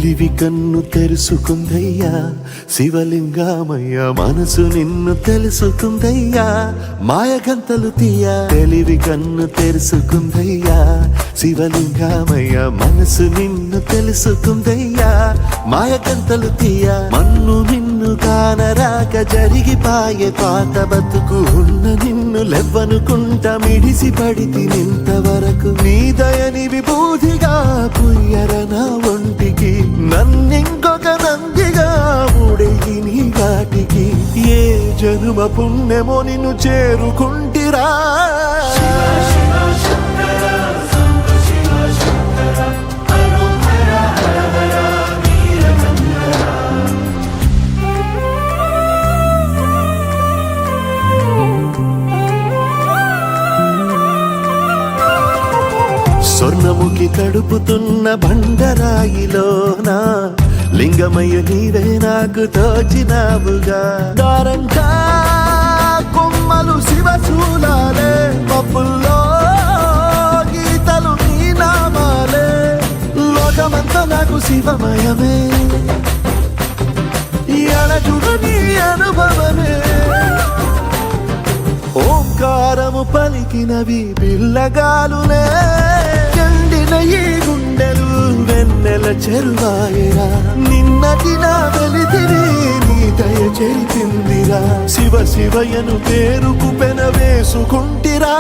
తెలివి కన్ను తెరుసుకుందయ్యా శివలింగమయ్య మనసు నిన్ను తెలుసుకుందయ్యా మాయగంతలు తీయ తెలివి కన్ను తెరుసుకుందయ్యా శివలింగమయ్య మనసు నిన్ను తెలుసుకుందయ్యా మాయగంతలు తీయ మన్ను నిన్ను కానరాక జరిగిపాయే పాత బతుకు ఉన్న నిన్ను లెవ్వనుకుంటా మిడిసి పడితి నింతవరకు నీ దయని విభూతిగా పుయ్యర నా ఒంటికి నన్నింకొక నందిగా ఊడేయి నీ ఘాటికి ఏ జనుమ పుణ్యమో నిన్ను చేరుకుంటిరా స్వర్ణముఖి తడుపుతున్న బండరాయిలోన లింగమయ్య నీవే నాకు తోచినావుగా దారంగా కొమ్మలు శివశూలాలే పప్పుల్లో గీతలు నీ నామాలే లోకమంతా నాకు శివమయమే ఎడచుడు నీ అనుభవమే ఓంకారము పలికినవి పిల్లగాలునే ఎండిన ఈ గుండెలు వెన్నెల చెరువాయరా నిన్నటి నా వెలితిరి నీ దయ చేసిందిరా శివ శివయను పేరుకు పెన వేసుకుంటిరా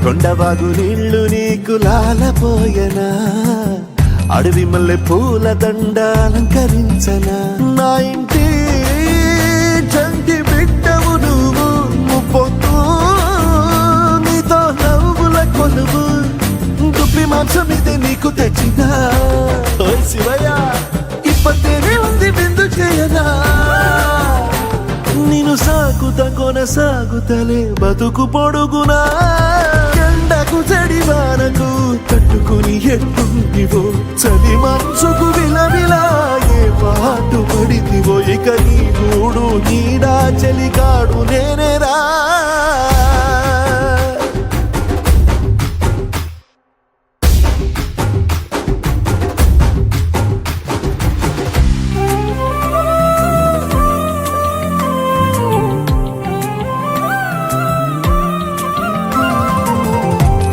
కొండవాగు నీళ్లు నీకు లాలపోయనా అడవి మల్లె పూల దండ అలంకరించనా నా ఇంటి చంటి బిడ్డవు నువ్వు ముప్పొద్దు నీతో నవ్వుల కొలువు దుప్పి మాంసం ఇది నీకు తెచ్చినా ఓ శివయ్య ఇప్పటినే ఉంది విందు చేయనా నిన్ను సాగుత కొనసాగుతలే బతుకు పొడుగునా ఎండకు చెడివానకు తట్టుకుని ఎట్టుంటివో చలి మనసుకు విలవిలా ఏ పాటు పడితివో ఇక నీ గూడు నీడా చలికాడు నేనేరా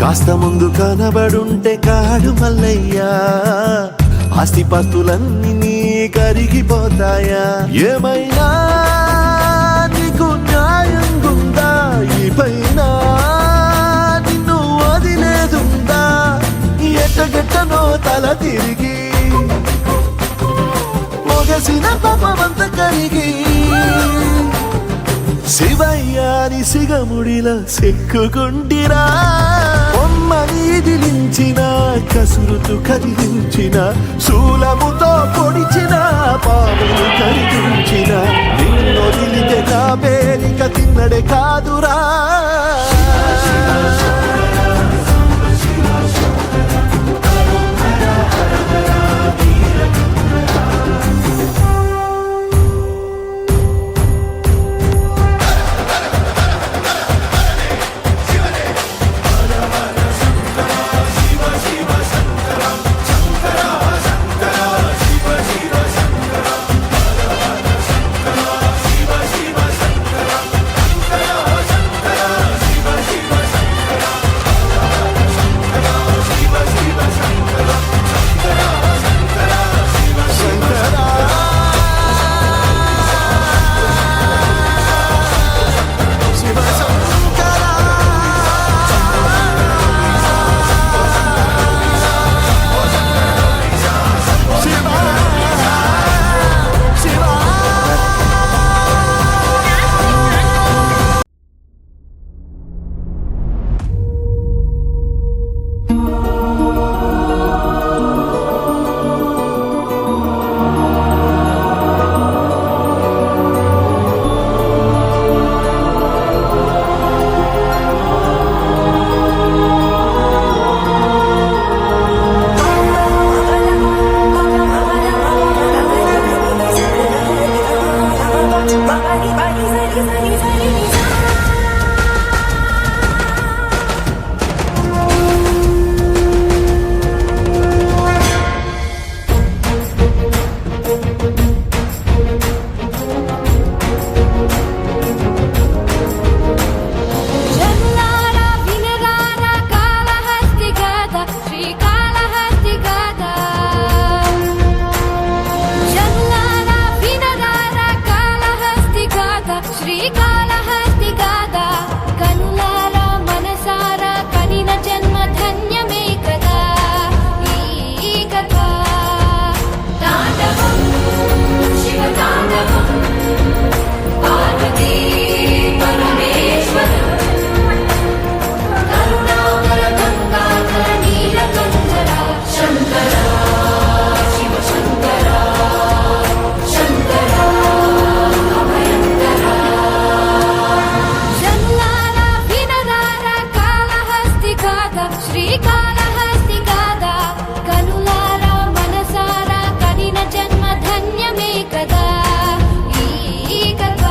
కాస్త ముందు కనబడుంటే కాడు మల్లయ్యా ఆస్తిపాస్తులన్నీ నీ కరిగిపోతాయా ఏమైనా నీకు న్యాయం గుందా ఈ పైన నిన్ను వదిలేదుందా ఎట్టగెట్టనో తల తిరిగి మొగసిన పాపమంత కరిగి శివయ్యాని సిగముడిలా సిక్కుకుంటిరా బొమ్మనిదిలించిన కసురుతు కదిలించిన శూలముతో పొడిచిన పాములు కరిగించిన నిన్నొదిలితే నా పేరిక తిన్నడే కాదురా కదా ఈ కథ.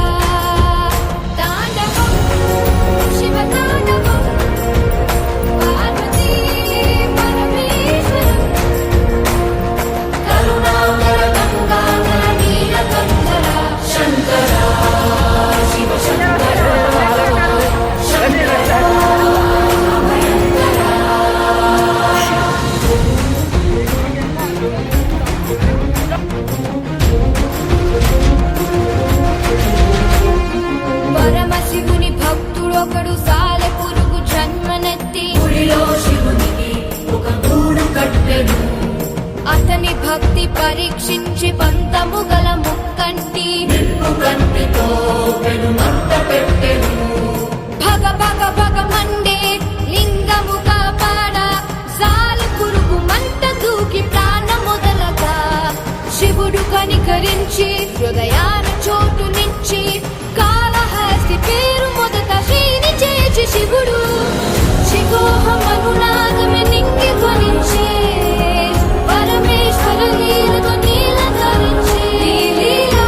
తాండవం శివ తాండవం పార్వతీ పరమేశ్వరం కరుణాకర గంగాధర నీలకంఠర శంకర శివ శంకర పరమశివుని భక్తుడొకడు సాలె పురుగు జన్మనెత్తి గుడిలో శివునికి ఒక గూడు కట్టెను. అతని భక్తి పరీక్షించి పంతము గల ముక్కంటి నిప్పు కంటితో పెనుమంట పెట్టెను. భగ భగ భగ మండే లింగము కాపాడ సాలె పురుగు మంట దూకి ప్రాణమొదలగా శివుడు కనికరించి హృదయాన చోటునిచ్చి కాళహస్తి పేరు మొదట శ్రీని చేచి శివుడు శివోహమనునాదమే నింగి ధ్వనించే పరమేశ్వర లీలతో నీల ధరించే లీలా.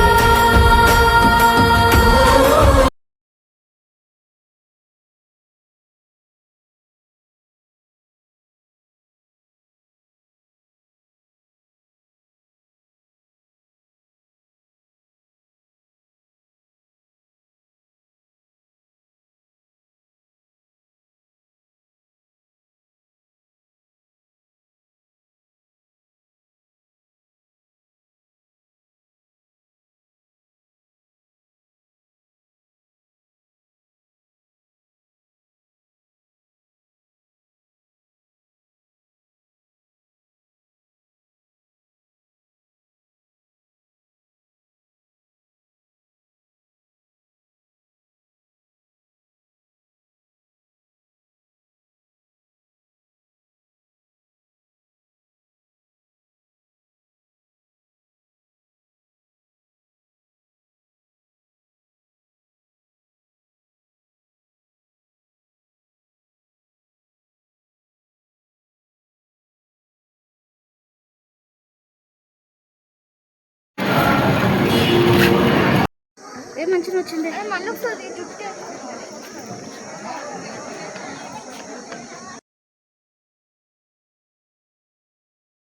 మంచిగా వచ్చింది మళ్ళీ ఒకసారి